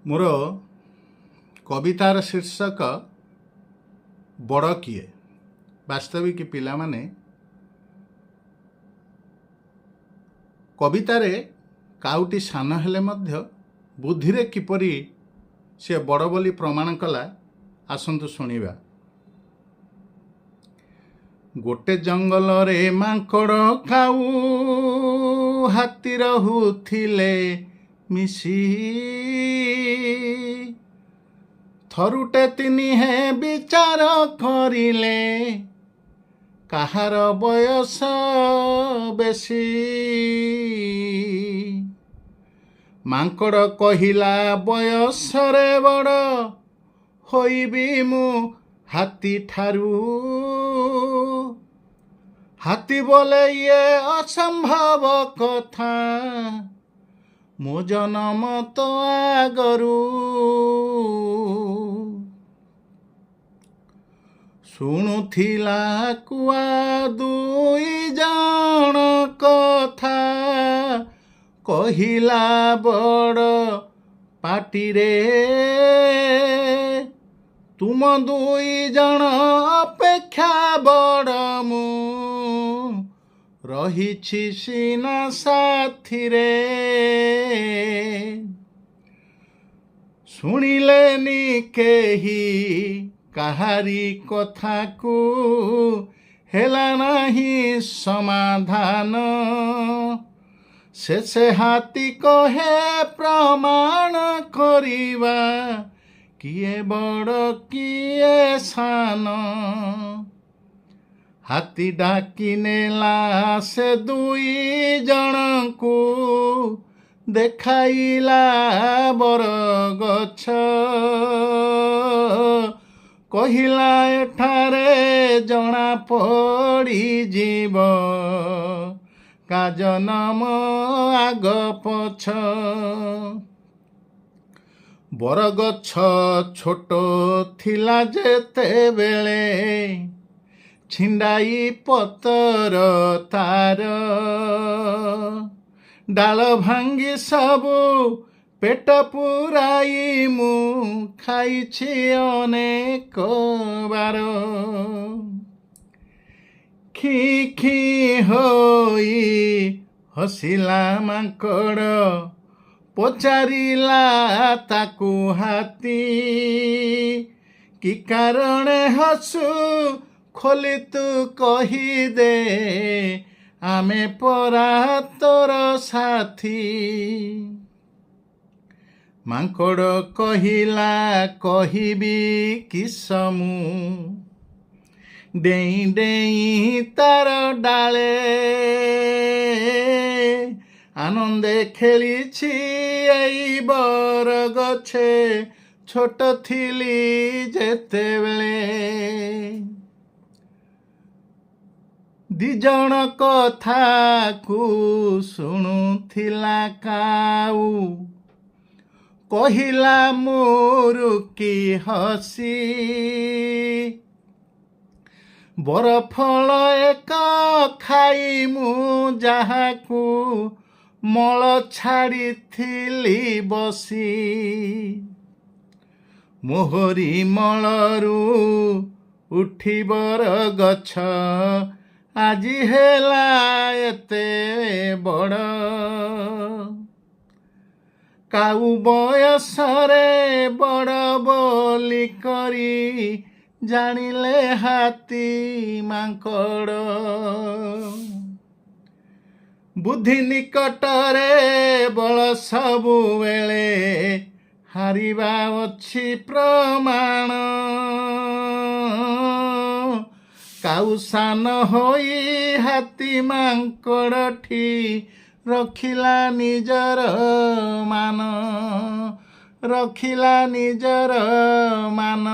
ମୋର କବିତାର ଶୀର୍ଷକ ବଡ଼ କିଏ। ବାସ୍ତବିକ ପିଲାମାନେ କବିତାରେ କାଉଟି ସାନ ହେଲେ ମଧ୍ୟ ବୁଦ୍ଧିରେ କିପରି ସେ ବଡ଼ ବୋଲି ପ୍ରମାଣ କଲା, ଆସନ୍ତୁ ଶୁଣିବା। ଗୋଟେ ଜଙ୍ଗଲରେ ମାଙ୍କଡ଼ କାଉ ହାତୀ ରହୁଥିଲେ ମିଶି। ଥରୁଟେ ତିନିହେ ବିଚାର କରିଲେ, କାହାର ବୟସ ବେଶୀ। ମାଙ୍କଡ଼ କହିଲା, ବୟସରେ ବଡ଼ ହୋଇବି ମୁଁ ହାତୀ ଠାରୁ। ହାତୀ ବୋଲେ ଇଏ ଅସମ୍ଭବ କଥା, ମୋ ଜନମ ତ ଆଗରୁ। ଶୁଣୁଥିଲା କୁଆ ଦୁଇ ଜଣ କଥା, କହିଲା ବଡ଼ ପାଟିରେ। ତୁମ ଦୁଇ ଜଣ ଅପେକ୍ଷା ବଡ଼ ମୁଁ, ରହିଛି ସିନା ସାଥିରେ। ଶୁଣିଲେନି କେହି କାହାରି କଥାକୁ, ହେଲା ନାହିଁ ସମାଧାନ। ଶେଷେ ହାତୀ କହେ ପ୍ରମାଣ କରିବା, କିଏ ବଡ଼ କିଏ ସାନ। ହାତୀ ଡାକି ନେଲା ସେ ଦୁଇ ଜଣଙ୍କୁ, ଦେଖାଇଲା ବରଗଛ। କହିଲା, ଏଠାରେ ଜଣା ପଡ଼ିଯିବ କା ଜନମ ଆଗ ପଛ। ବରଗଛ ଛୋଟ ଥିଲା ଯେତେବେଳେ, ଛିଣ୍ଡାଇ ପତର ତାର। ଡାଳ ଭାଙ୍ଗି ସବୁ ପେଟ ପୁରାଇ ମୁଁ ଖାଇଛି ଅନେକ ବାର। ଖି ଖି ହୋଇ ହସିଲା ମାଙ୍କଡ଼, ପଚାରିଲା ତାକୁ ହାତୀ। କି କାରଣେ ହସୁ ଖୋଲି ତୁ କହିଦେ, ଆମେ ପରା ତୋର ସାଥୀ। ମାଙ୍କଡ଼ କହିଲା, କହିବି କିସ ମୁଁ, ଡେଇଁ ଡେଇଁ ତାର ଡାଳେ। ଆନନ୍ଦେ ଖେଳିଛି ଏଇ ବରଗଛେ, ଛୋଟ ଥିଲି ଯେତେବେଳେ। ଦି ଜଣ କଥାକୁ ଶୁଣୁଥିଲା କାଉ, କହିଲା ମୁରୁକି ହସି। ବରଫଳ ଏକ ଖାଇ ମୁଁ ଯାହାକୁ, ମଳ ଛାଡ଼ିଥିଲି ବସି। ମୋହରି ମଳରୁ ଉଠି ବରଗଛ, ଆଜି ହେଲା ଏତେ ବଡ଼। କାଉ ବୟସରେ ବଡ଼ ବୋଲି କରି, ଜାଣିଲେ ହାତୀ ମାଙ୍କଡ଼। ବୁଦ୍ଧି ନିକଟରେ ବଳ ସବୁବେଳେ, ହାରିବା ଅଛି ପ୍ରମାଣ। କାଉ ସାନ ହୋଇ ହାତୀ ମାଙ୍କଡ଼ଠି, ରଖିଲା ନିଜର ମାନ, ରଖିଲା ନିଜର ମାନ।